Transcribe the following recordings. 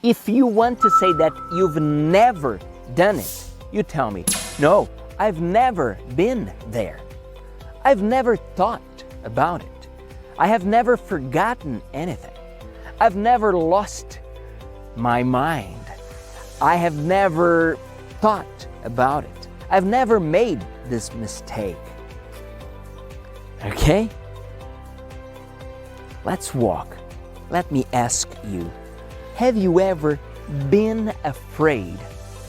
If you want to say that you've never done it, you tell me, no, I've never been there. I've never thought about it. I have never forgotten anything. I've never lost my mind. I have never thought about it. I've never made this mistake. Okay? Let's walk. Let me ask you, have you ever been afraid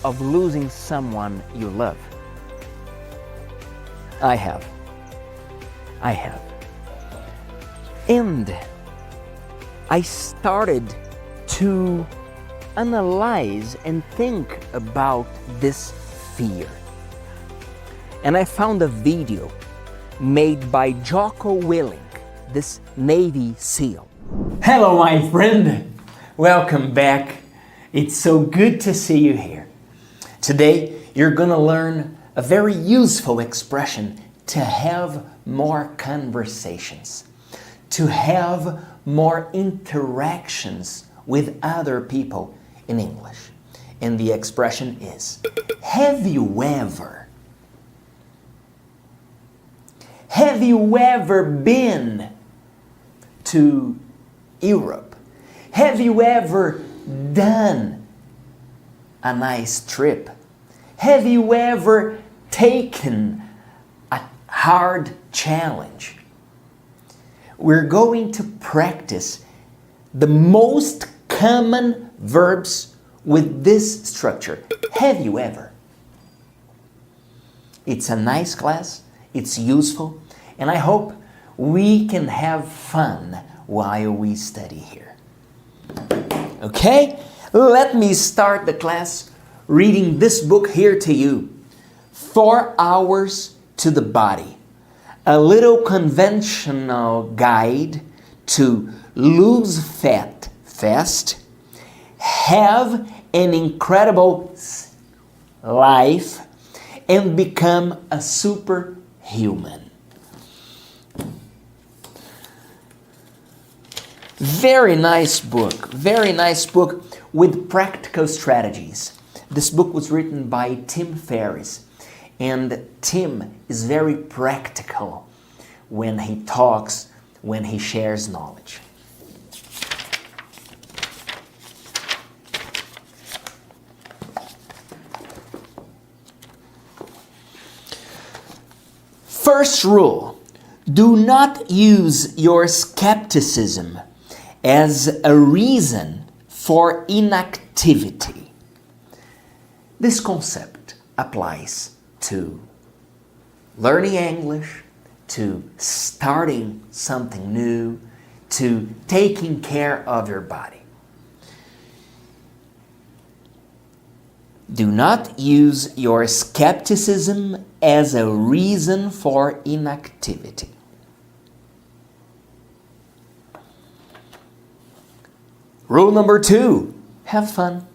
of losing someone you love? I have. I have. And I started to analyze and think about this fear. And I found a video made by Jocko Willink, this Navy SEAL. Hello, my friend. Welcome back. It's so good to see you here. Today, you're going to learn a very useful expression to have more conversations, to have more interactions with other people in English. And the expression is, have you ever? Have you ever been to Europe? Have you ever done a nice trip? Have you ever taken a hard challenge? We're going to practice the most common verbs with this structure. Have you ever? It's a nice class, it's useful, and I hope we can have fun while we study here. Okay? Let me start the class reading this book here to you. 4 Hours to the Body. A little conventional guide to lose fat fast, have an incredible life, and become a superhuman. Very nice book with practical strategies. This book was written by Tim Ferriss, and Tim is very practical when he talks, when he shares knowledge. First rule, do not use your skepticism as a reason for inactivity. This concept applies to learning English, to starting something new, to taking care of your body. Do not use your skepticism as a reason for inactivity. Rule number 2, have fun.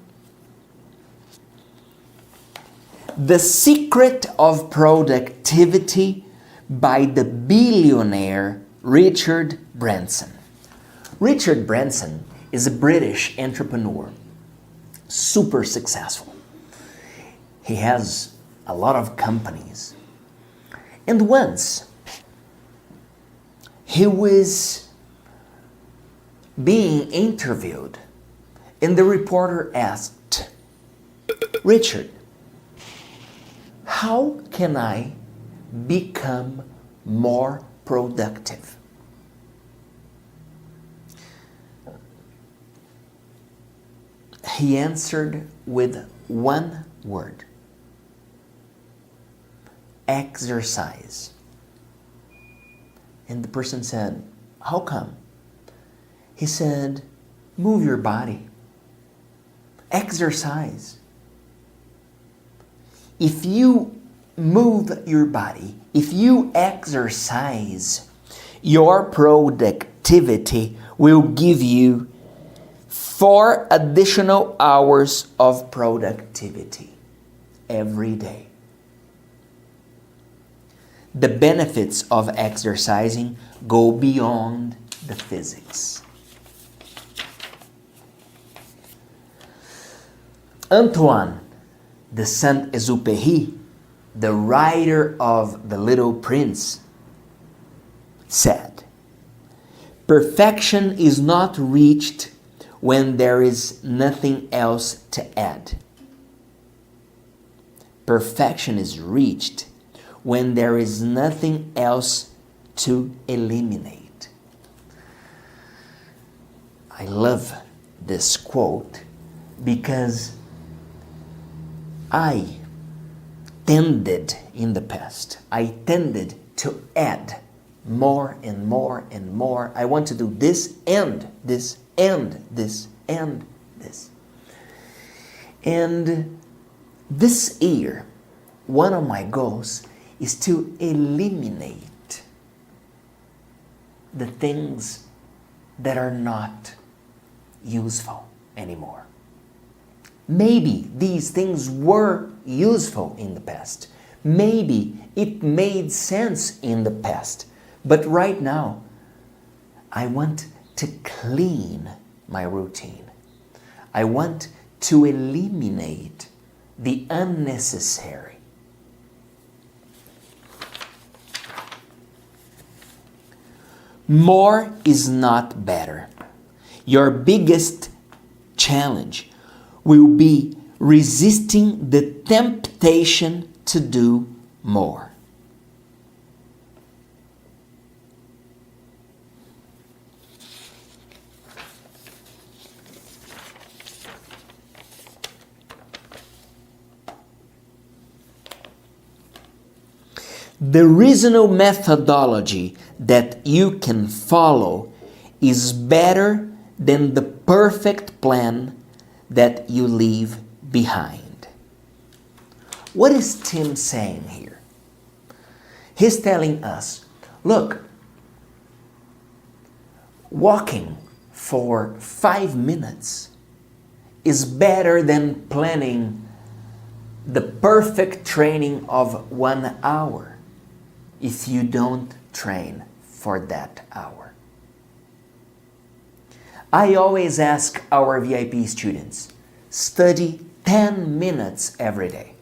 The Secret of Productivity by the billionaire Richard Branson. Richard Branson is a British entrepreneur, super successful. He has a lot of companies. And once, he was being interviewed, and the reporter asked, Richard, how can I become more productive? He answered with one word: exercise. And the person said, how come? He said, move your body. Exercise. If you move your body, if you exercise, your productivity will give you 4 additional hours of productivity every day. The benefits of exercising go beyond the physics. Antoine de Saint-Exupéry, the writer of The Little Prince, said, "Perfection is not reached when there is nothing else to add. Perfection is reached when there is nothing else to eliminate." I love this quote because I tended in the past, I tended to add more and more and more. I want to do this and this and this and this. And this year, one of my goals is to eliminate the things that are not useful anymore. Maybe these things were useful in the past. Maybe it made sense in the past. But right now, I want to clean my routine. I want to eliminate the unnecessary. More is not better. Your biggest challenge will be resisting the temptation to do more. The reasonable methodology that you can follow is better than the perfect plan that you leave behind. What is Tim saying here? He's telling us, look, walking for 5 minutes is better than planning the perfect training of 1 hour if you don't train for that hour. I always ask our VIP students, study 10 minutes every day.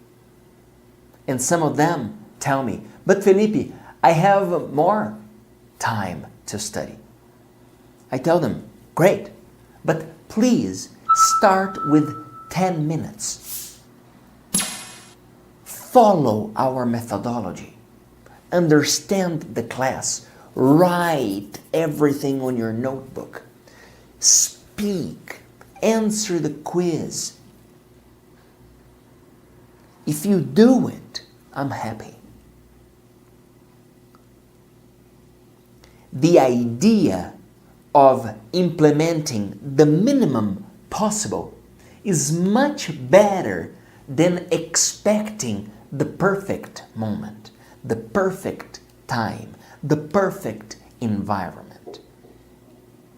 And some of them tell me, but Felipe, I have more time to study. I tell them, great, but please start with 10 minutes. Follow our methodology. Understand the class. Write everything on your notebook. Speak. Answer the quiz. If you do it, I'm happy. The idea of implementing the minimum possible is much better than expecting the perfect moment, the perfect time, the perfect environment.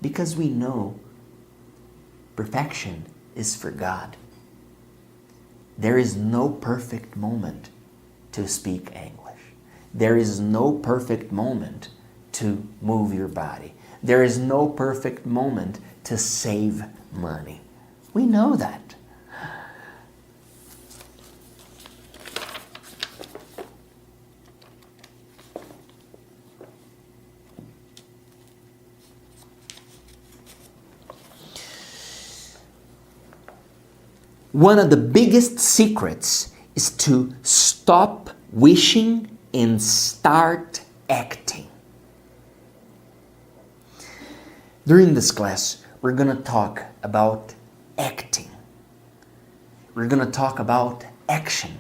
Because we know perfection is for God. There is no perfect moment to speak English. There is no perfect moment to move your body. There is no perfect moment to save money. We know that. One of the biggest secrets is to stop wishing and start acting. During this class, we're going to talk about acting. We're going to talk about action.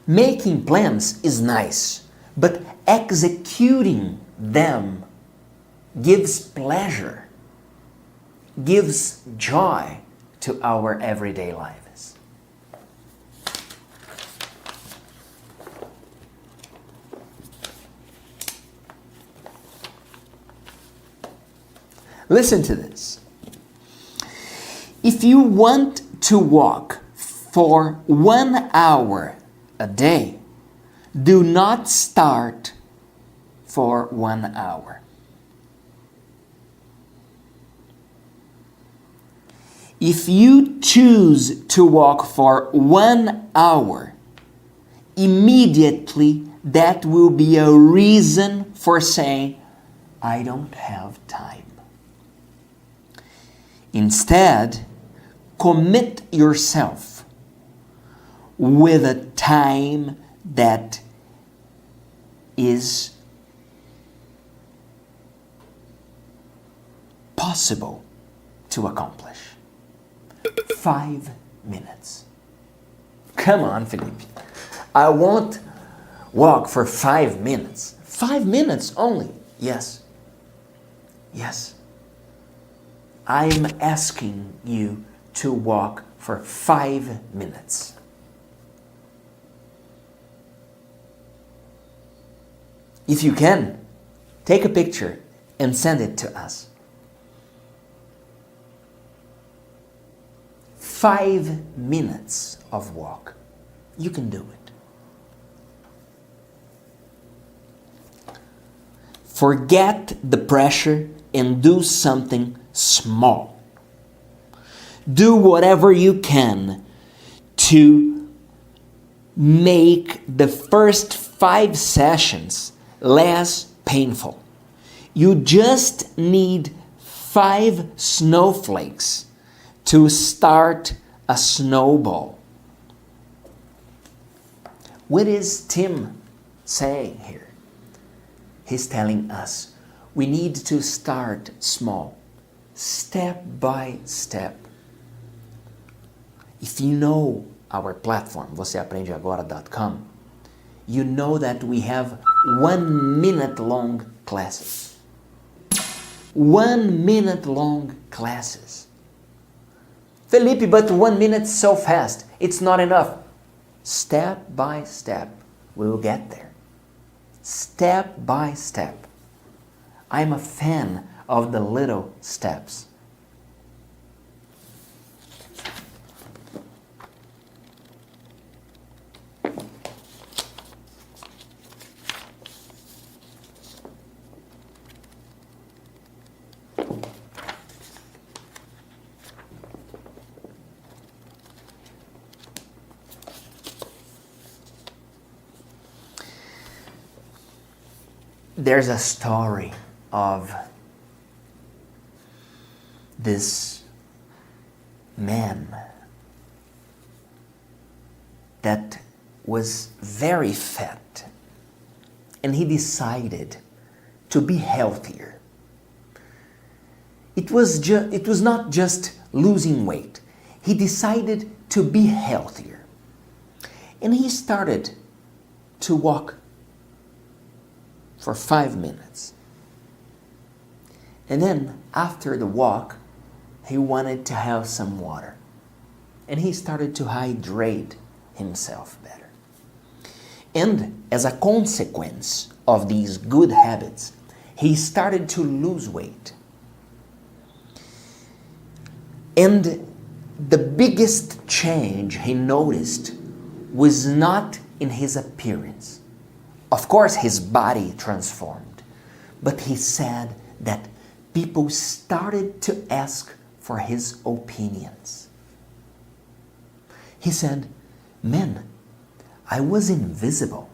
Making plans is nice, but executing them gives pleasure, gives joy to our everyday lives. Listen to this. If you want to walk for 1 hour a day, do not start for 1 hour. If you choose to walk for 1 hour, immediately that will be a reason for saying, I don't have time. Instead, commit yourself with a time that is possible to accomplish. 5 minutes. Come on, Felipe. I won't walk for 5 minutes. 5 minutes only. Yes. Yes. I'm asking you to walk for 5 minutes. If you can, take a picture and send it to us. 5 minutes of walk. You can do it. Forget the pressure and do something small. Do whatever you can to make the first 5 sessions less painful. You just need 5 snowflakes to start a snowball. What is Tim saying here? He's telling us we need to start small, step by step. If you know our platform, vocêaprendeagora.com, you know that we have 1 minute long classes. 1 minute long classes. Felipe, but 1 minute so fast. It's not enough. Step by step, we will get there. Step by step. I'm a fan of the little steps. There's a story of this man that was very fat, and he decided to be healthier. It was not just losing weight. He decided to be healthier. And he started to walk for 5 minutes. And then after the walk, he wanted to have some water. And he started to hydrate himself better. And as a consequence of these good habits, he started to lose weight. And the biggest change he noticed was not in his appearance. Of course, his body transformed, but he said that people started to ask for his opinions. He said, man, I was invisible.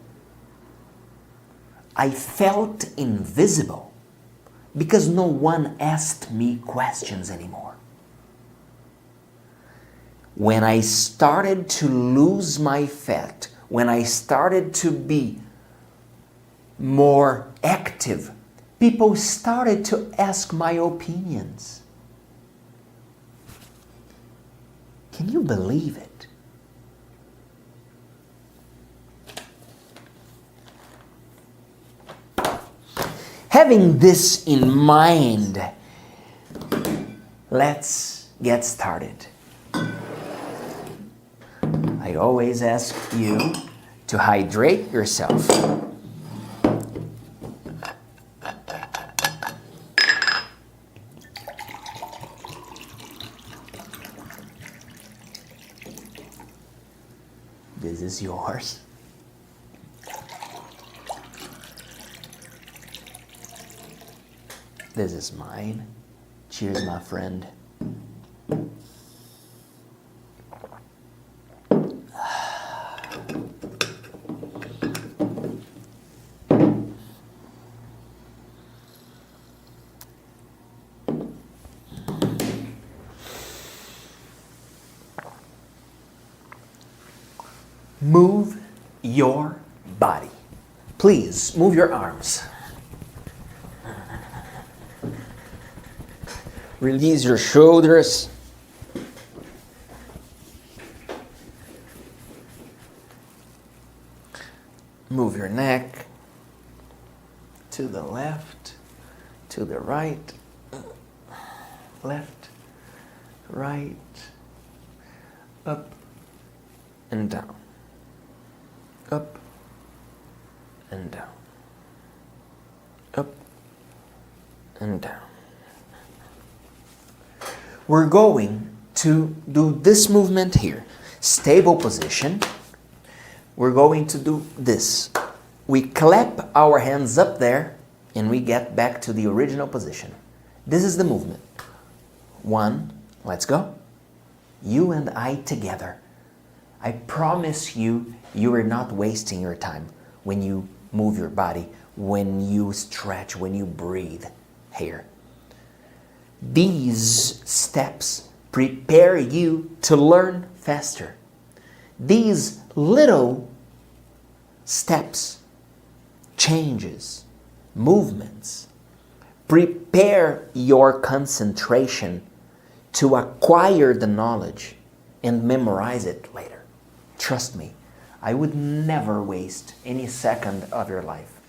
I felt invisible because no one asked me questions anymore. When I started to lose my fat, when I started to be more active, people started to ask my opinions. Can you believe it? Having this in mind, let's get started. I always ask you to hydrate yourself. This is yours. This is mine. Cheers, my friend. Move your body. Please, move your arms. Release your shoulders. Move your neck to the left, to the right, left, right, up and down, up and down, up and down. We're going to do this movement here. Stable position. We're going to do this. We clap our hands up there and we get back to the original position. This is the movement. 1, let's go. You and I together. I promise you, you are not wasting your time when you move your body, when you stretch, when you breathe here. These steps prepare you to learn faster. These little steps, changes, movements, prepare your concentration to acquire the knowledge and memorize it later. Trust me, I would never waste any second of your life.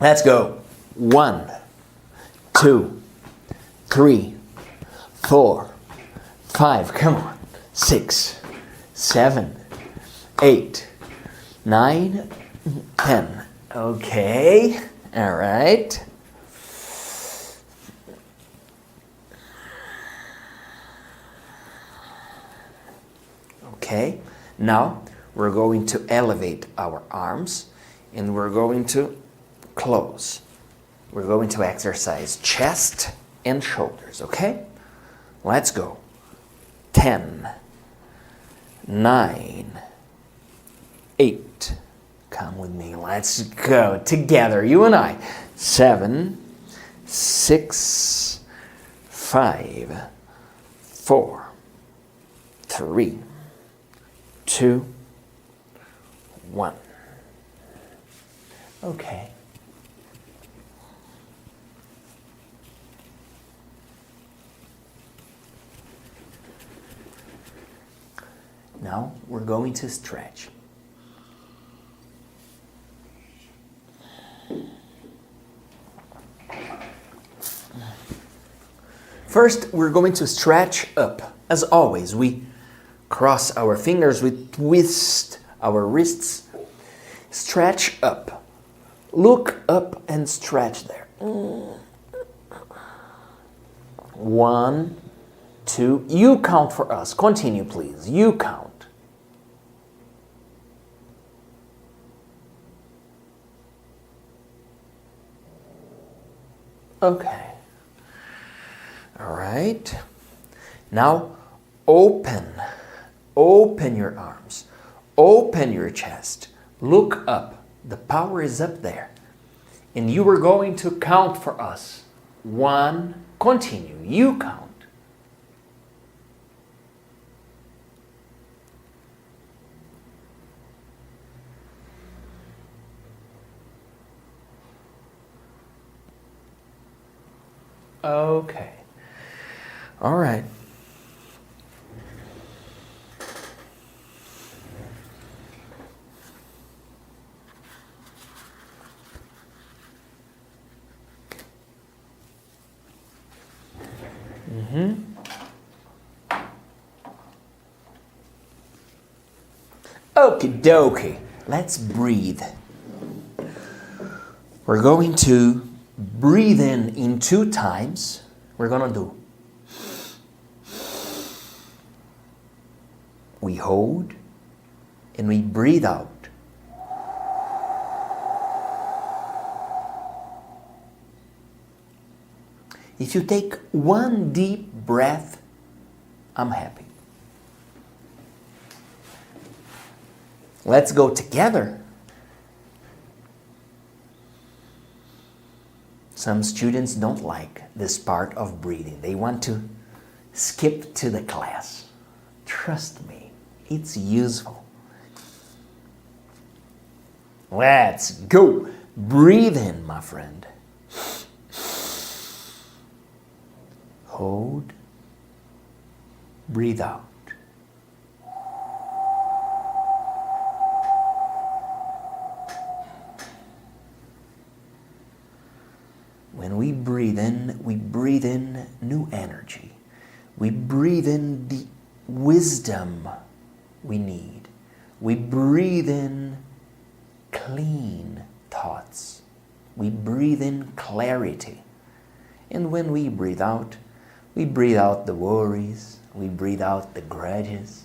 Let's go. 1, 2, 3, 4, 5, come on. 6, 7, 8, 9, 10. Okay, all right. Okay, now we're going to elevate our arms and we're going to close. We're going to exercise chest and shoulders, okay? Let's go. 10, 9, 8. Come with me. Let's go together, you and I. 7, 6, 5, 4, 3, 2, 1. Okay. Now we're going to stretch. First, we're going to stretch up. As always, we cross our fingers, we twist our wrists. Stretch up. Look up and stretch there. 1, 2. You count for us. Continue, please. You count. Okay. All right. Now open your arms, open your chest, look up. The power is up there. And you are going to count for us. 1, continue, you count. Okay. All right. Okie dokie. Let's breathe. We're going to breathe in 2 times. We're going to do. We hold and we breathe out. If you take 1 deep breath, I'm happy. Let's go together. Some students don't like this part of breathing. They want to skip to the class. Trust me, It's useful. Let's go. Breathe in, my friend. Hold. Breathe out. When we breathe in new energy. We breathe in the wisdom we need. We breathe in clean thoughts. We breathe in clarity. And when we breathe out the worries, we breathe out the grudges,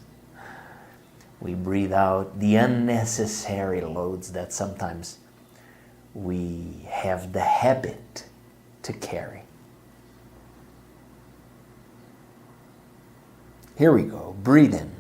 we breathe out the unnecessary loads that sometimes we have the habit to carry. Here we go. Breathe in.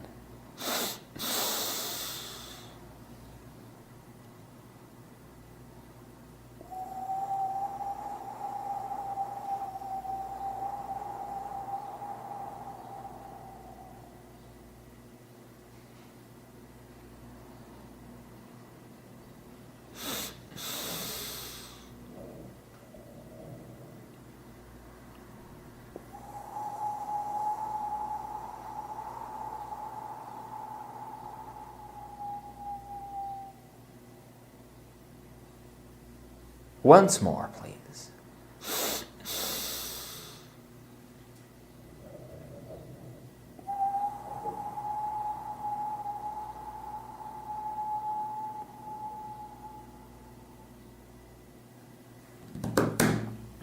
Once more, please.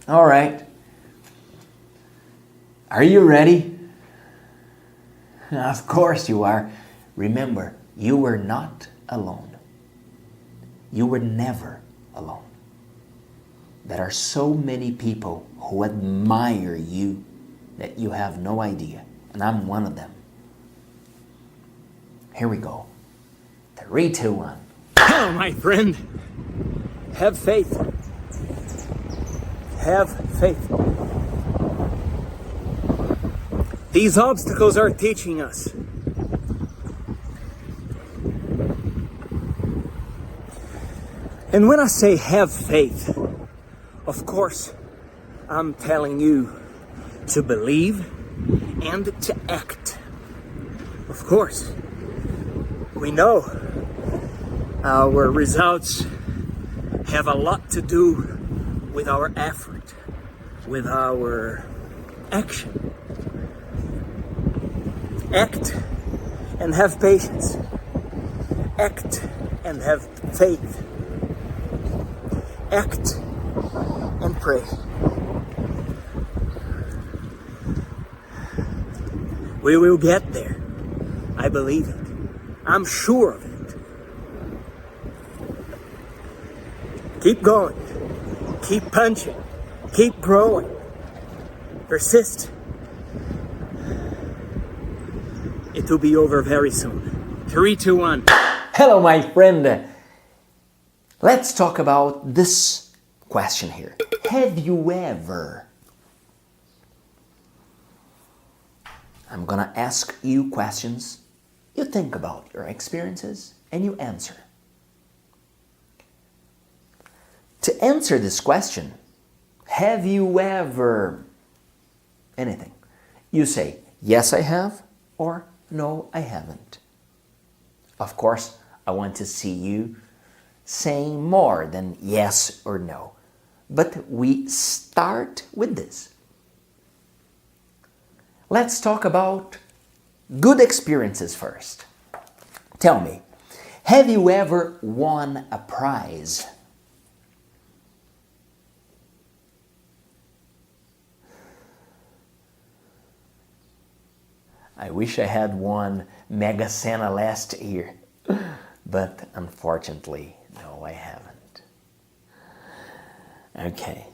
All right. Are you ready? Of course you are. Remember, you were not alone. You were never alone. There are so many people who admire you that you have no idea. And I'm one of them. Here we go. 3, 2, 1. Hello, my friend. Have faith. Have faith. These obstacles are teaching us. And when I say have faith, of course, I'm telling you to believe and to act. Of course, we know our results have a lot to do with our effort, with our action. Act and have patience. Act and have faith. Act and pray. We will get there. I believe it. I'm sure of it. Keep going. Keep punching. Keep growing. Persist. It will be over very soon. 3, 2, 1. Hello, my friend. Let's talk about this question here. Have you ever? I'm gonna ask you questions. You think about your experiences and you answer. To answer this question, have you ever anything? You say, yes, I have, or no, I haven't. Of course, I want to see you saying more than yes or no. But we start with this. Let's talk about good experiences first. Tell me, have you ever won a prize? I wish I had won Mega Sena last year, but unfortunately, no, I haven't. Okay.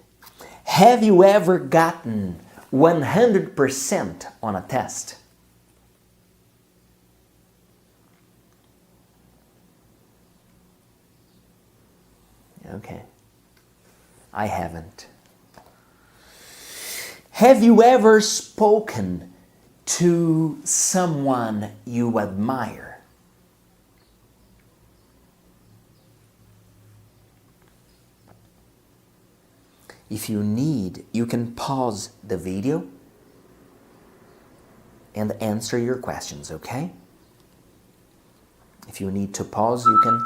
Have you ever gotten 100% on a test? Okay. I haven't. Have you ever spoken to someone you admire? If you need, you can pause the video and answer your questions, okay? If you need to pause, you can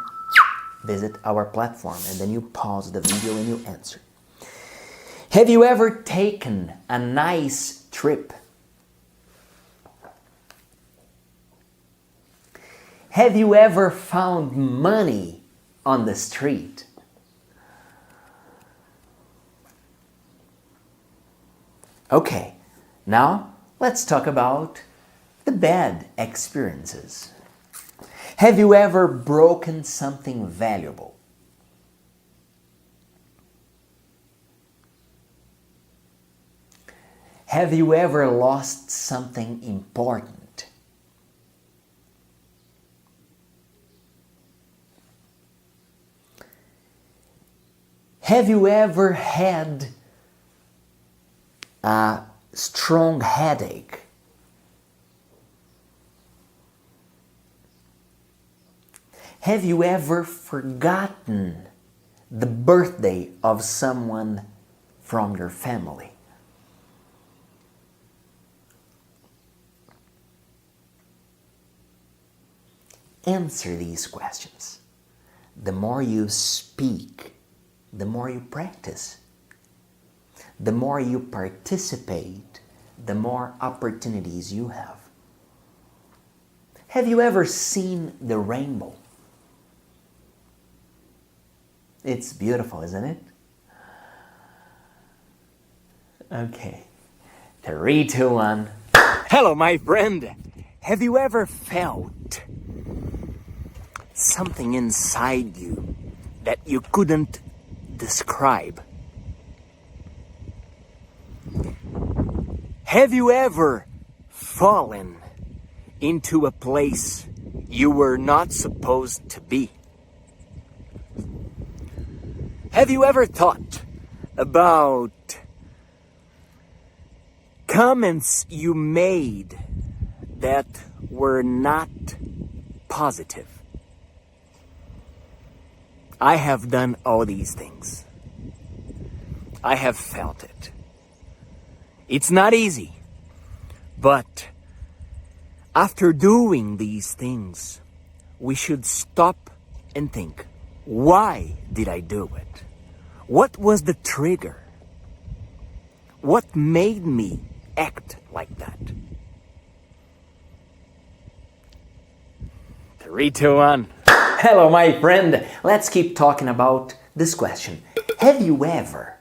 visit our platform and then you pause the video and you answer. Have you ever taken a nice trip? Have you ever found money on the street? Okay, now let's talk about the bad experiences. Have you ever broken something valuable? Have you ever lost something important? Have you ever had a strong headache? Have you ever forgotten the birthday of someone from your family? Answer these questions. The more you speak, the more you practice. The more you participate, the more opportunities you have. Have you ever seen the rainbow? It's beautiful, isn't it? Okay. 3, 2, 1. Hello, my friend. Have you ever felt something inside you that you couldn't describe? Have you ever fallen into a place you were not supposed to be? Have you ever thought about comments you made that were not positive? I have done all these things. I have felt it. It's not easy, but after doing these things, we should stop and think, why did I do it? What was the trigger? What made me act like that? 3, 2, 1. Hello, my friend. Let's keep talking about this question. Have you ever?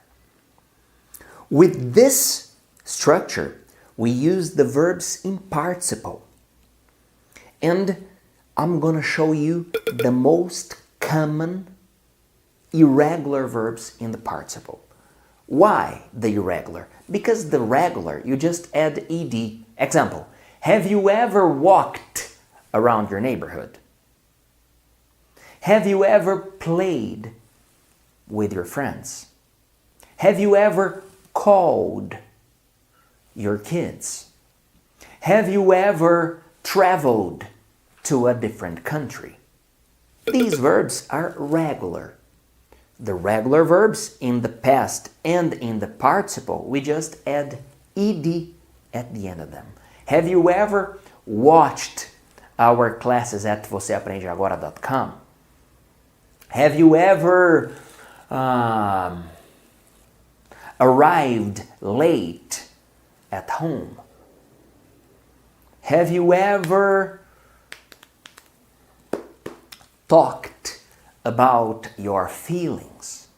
With this structure, we use the verbs in participle. And I'm gonna show you the most common irregular verbs in the participle. Why the irregular? Because the regular, you just add ed. Example, have you ever walked around your neighborhood? Have you ever played with your friends? Have you ever called your kids? Have you ever traveled to a different country? These verbs are regular. The regular verbs in the past and in the participle, we just add ed at the end of them. Have you ever watched our classes at vocêaprendeagora.com? Have you ever arrived late at home? Have you ever talked about your feelings?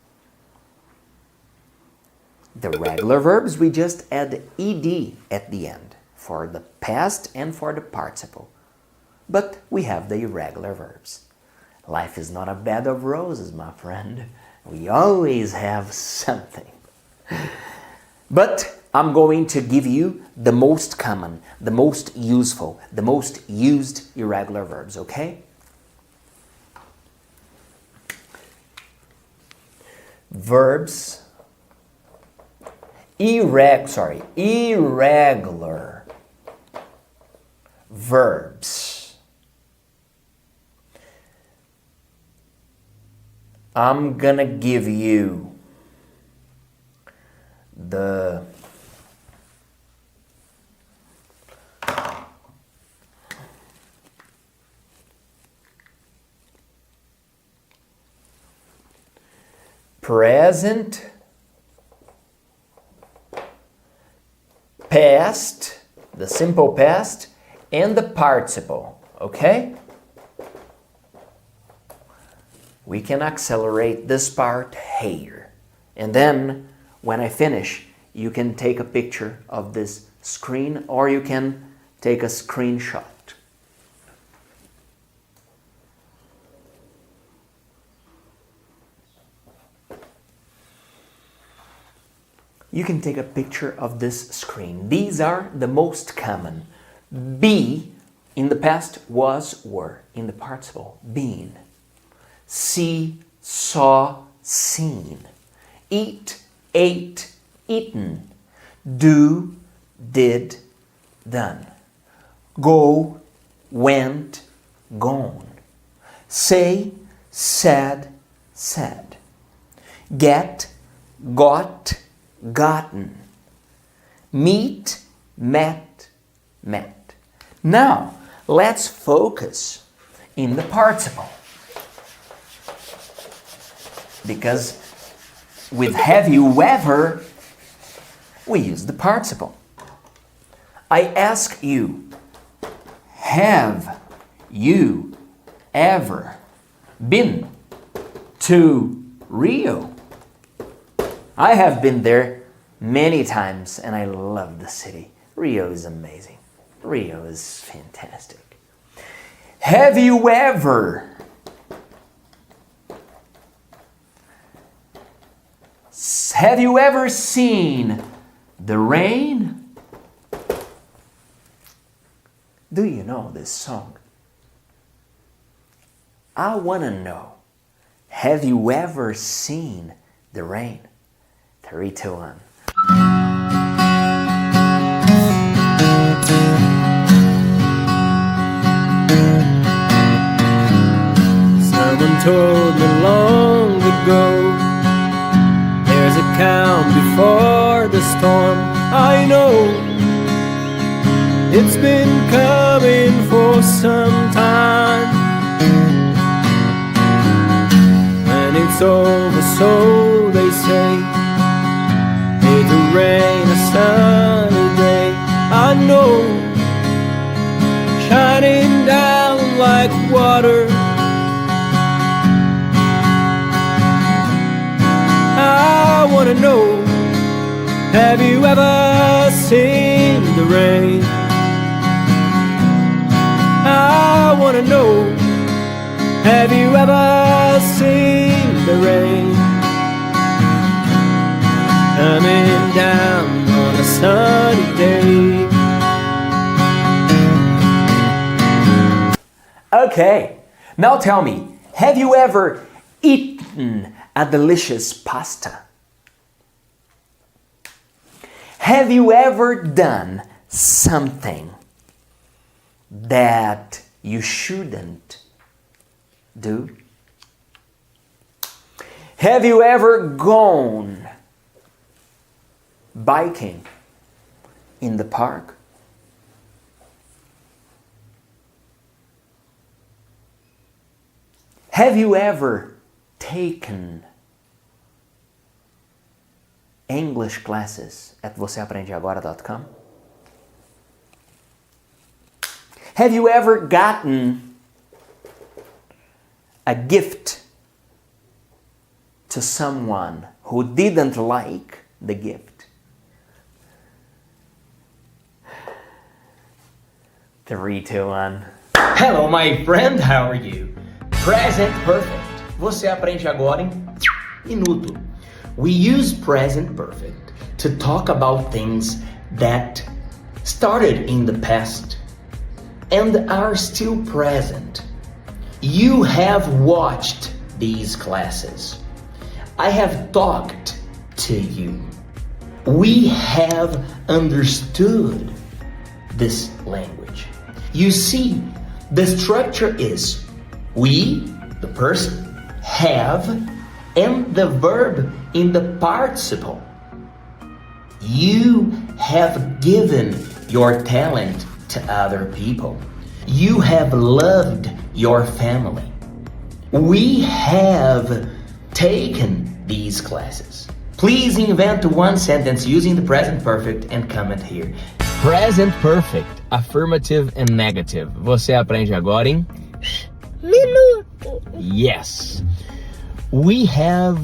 The regular verbs, we just add ed at the end for the past and for the participle. But we have the irregular verbs. Life is not a bed of roses, my friend. We always have something. But I'm going to give you the most common, the most useful, the most used irregular verbs, okay? Verbs, irregular verbs. I'm gonna give you the present, past, the simple past, and the participle, okay? We can accelerate this part here. And then, when I finish, you can take a picture of this screen or you can take a screenshot. You can take a picture of this screen. These are the most common. Be in the past, was, were. In the participle, been. See, saw, seen. Eat, ate, eaten. Do, did, done. Go, went, gone. Say, said, said. Get, got, gotten. Meet, met, met. Now, let's focus in the participle. Because with have you ever, we use the participle. I ask you, have you ever been to Rio? I have been there many times and I love the city. Rio is amazing. Rio is fantastic. Have you ever seen the rain? Do you know this song? I want to know. Have you ever seen the rain? 3, 2, 1. Someone told me long ago, there's a calm before the storm. I know it's been coming for some time. When it's over, so they say, it'll rain a sunny day. I know, shining down like water. I wanna know, have you ever seen the rain? I wanna know, have you ever seen the rain? Coming down on a sunny day. Okay, now tell me, have you ever eaten a delicious pasta? Have you ever done something that you shouldn't do? Have you ever gone biking in the park? Have you ever taken English classes at vocêaprendeagora.com? Have you ever gotten a gift to someone who didn't like the gift? 3, 2, 1. Hello, my friend, how are you? Present perfect. Você aprende agora em minuto. We use present perfect to talk about things that started in the past and are still present. You have watched these classes. I have talked to you. We have understood this language. You see, the structure is we, the person, have, and the verb in the participle. You have given your talent to other people. You have loved your family. We have taken these classes. Please invent one sentence using the present perfect and comment here. Present perfect, affirmative and negative. Você aprende agora em minuto. Yes. We have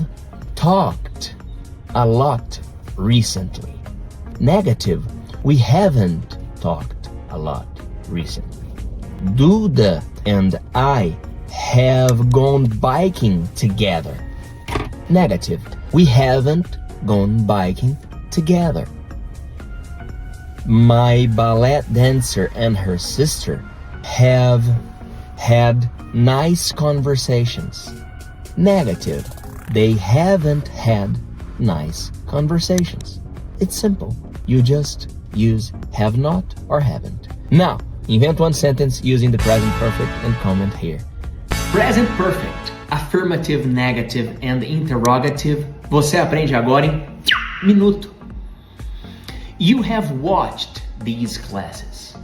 talked a lot recently. Negative, we haven't talked a lot recently. Duda and I have gone biking together. Negative, we haven't gone biking together. My ballet dancer and her sister have had nice conversations. Negative, they haven't had nice conversations. It's simple. You just use have not or haven't. Now, invent one sentence using the present perfect and comment here. Present perfect, affirmative, negative and interrogative. Você aprende agora em minuto. You have watched these classes.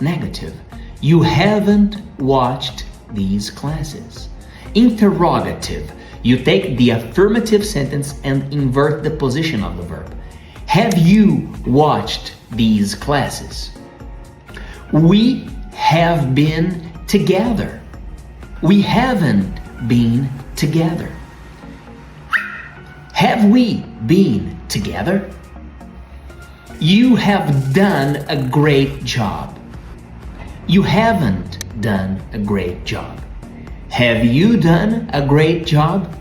Negative, you haven't watched these classes. Interrogative, you take the affirmative sentence and invert the position of the verb. Have you watched these classes? We have been together. We haven't been together. Have we been together? You have done a great job. You haven't done a great job. Have you done a great job?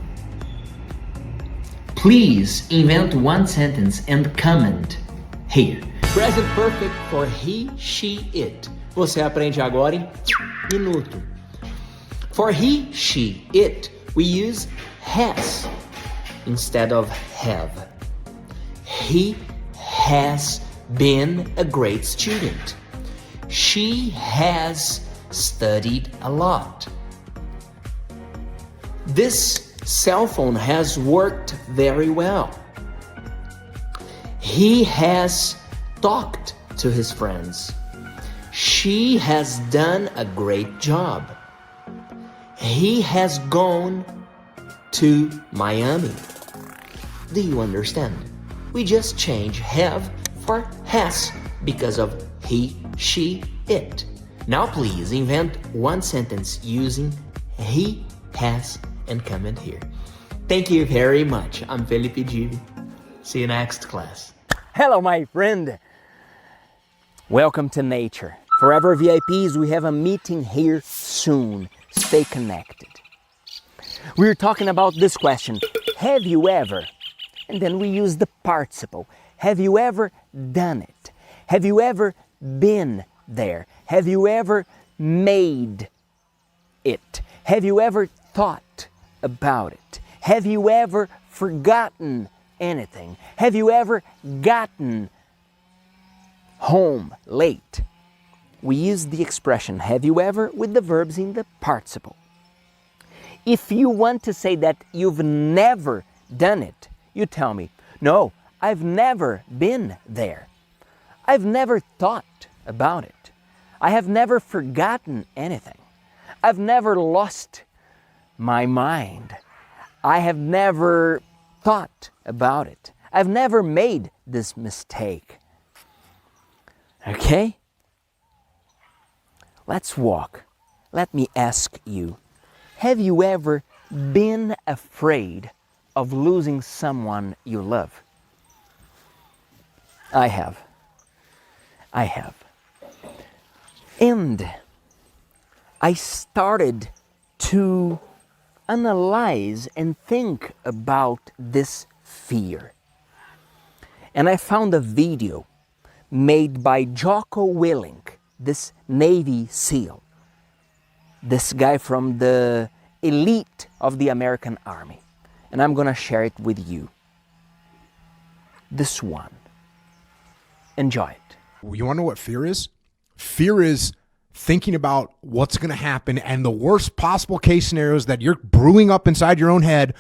Please invent one sentence and comment here. Present perfect for he, she, it. Você aprende agora em minuto. For he, she, it, we use has instead of have. He has been a great student. She has studied a lot. This cell phone has worked very well. He has talked to his friends. She has done a great job. He has gone to Miami. Do you understand? We just change have for has because of he, she, it. Now please invent one sentence using he, has, and comment here. Thank you very much. I'm Felipe Gibi. See you next class. Hello, my friend. Welcome to nature. Forever VIPs, we have a meeting here soon. Stay connected. We're talking about this question. Have you ever? And then we use the participle. Have you ever done it? Have you ever been there? Have you ever made it? Have you ever thought about it? Have you ever forgotten anything? Have you ever gotten home late? We use the expression have you ever with the verbs in the participle. If you want to say that you've never done it, you tell me, no, I've never been there. I've never thought about it. I have never forgotten anything. I've never lost my mind. I have never thought about it. I've never made this mistake. Okay? Let's walk. Let me ask you, have you ever been afraid of losing someone you love? I have. I have. And I started to analyze and think about this fear. And I found a video made by Jocko Willink, this Navy SEAL, this guy from the elite of the American Army. And I'm gonna share it with you. This one. Enjoy it. You want to know what fear is? Fear is thinking about what's going to happen and the worst possible case scenarios that you're brewing up inside your own head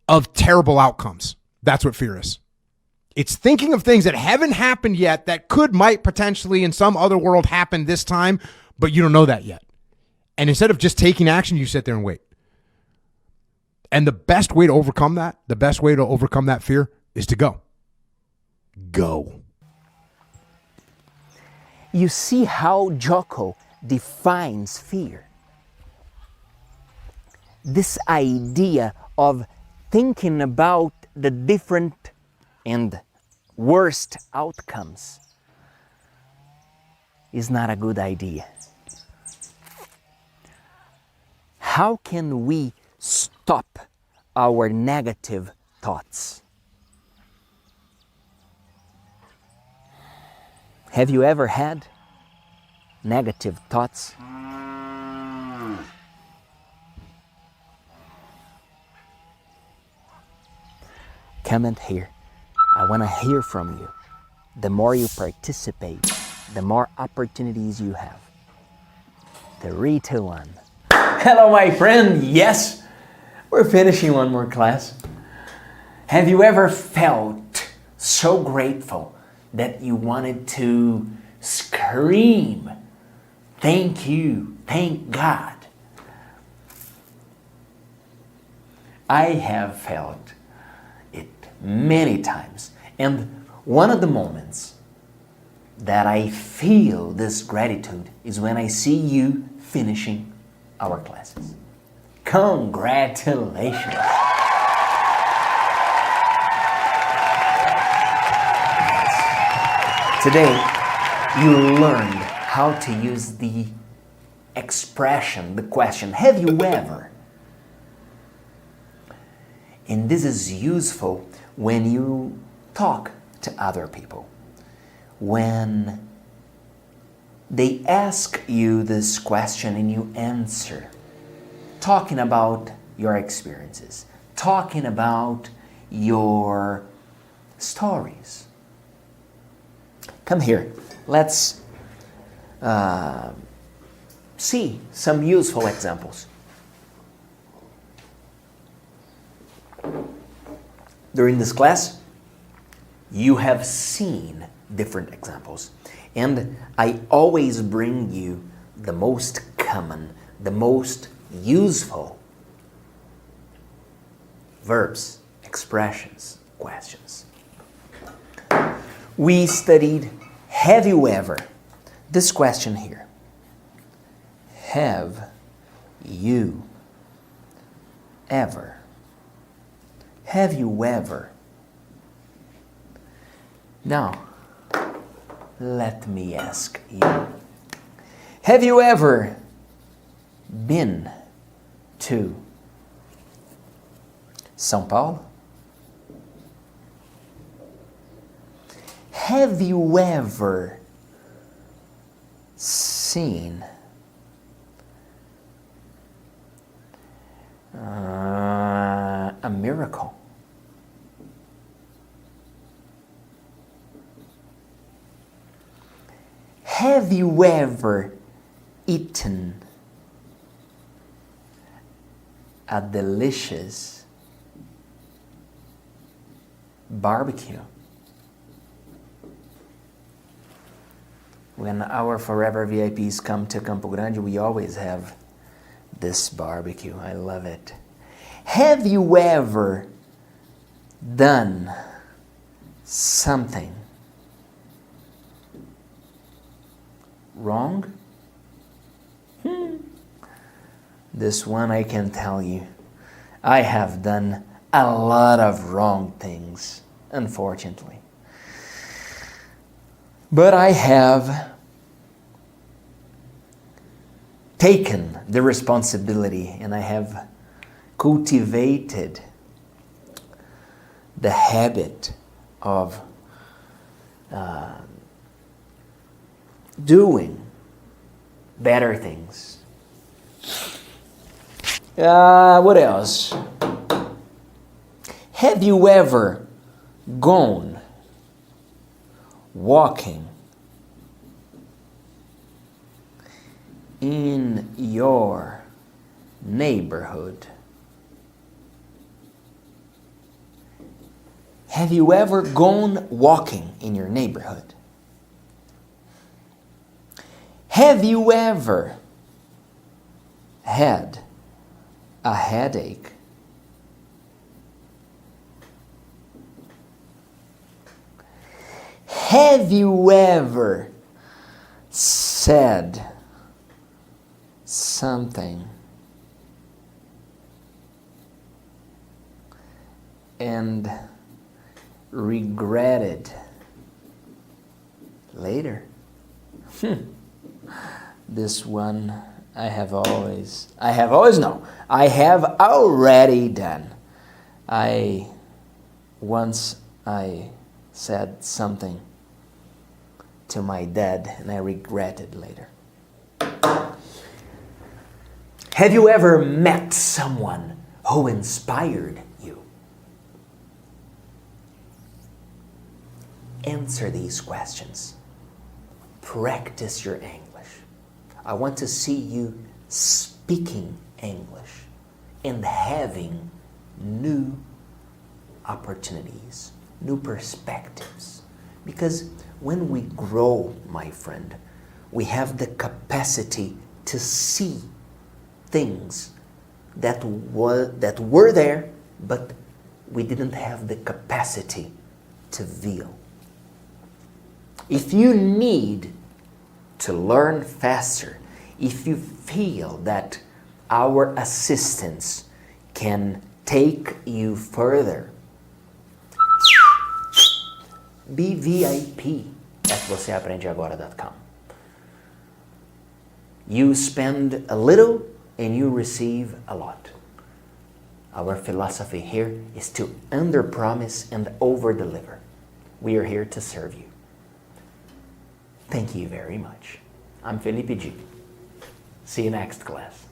of terrible outcomes. That's what fear is. It's thinking of things that haven't happened yet that might potentially in some other world happen this time, but you don't know that yet. And instead of just taking action, you sit there and wait. And the best way to overcome that fear is to go. Go. You see how Jocko defines fear. This idea of thinking about the different and worst outcomes is not a good idea. How can we stop our negative thoughts? Have you ever had negative thoughts? Comment here. I want to hear from you. The more you participate, the more opportunities you have. 3, 2, 1. Hello, my friend. Yes, we're finishing one more class. Have you ever felt so grateful that you wanted to scream, thank you, thank God? I have felt it many times. And one of the moments that I feel this gratitude is when I see you finishing our classes. Congratulations! Today, you learned how to use the expression, the question, have you ever? And this is useful when you talk to other people. When they ask you this question and you answer, talking about your experiences, talking about your stories. Come here, let's see some useful examples. During this class, you have seen different examples, and I always bring you the most common, the most useful verbs, expressions, questions. We studied have you ever? This question here. Have you ever? Have you ever? Now, let me ask you. Have you ever been to São Paulo? Have you ever seen a miracle? Have you ever eaten a delicious barbecue? When our Forever VIPs come to Campo Grande, we always have this barbecue. I love it. Have you ever done something wrong? This one I can tell you. I have done a lot of wrong things, unfortunately. But I have taken the responsibility and I have cultivated the habit of doing better things. What else? Have you ever gone walking in your neighborhood? Have you ever gone walking in your neighborhood? Have you ever had a headache? Have you ever said something and regretted later? This one I have already done. Once I said something to my dad and I regretted later. Have you ever met someone who inspired you? Answer these questions. Practice your English. I want to see you speaking English and having new opportunities, new perspectives. Because when we grow, my friend, we have the capacity to see things that were there, but we didn't have the capacity to feel. If you need to learn faster, if you feel that our assistance can take you further, be VIP at voceaprendeagora.com. You spend a little and you receive a lot. Our philosophy here is to under-promise and over-deliver. We are here to serve you. Thank you very much. I'm Felipe G. See you next class.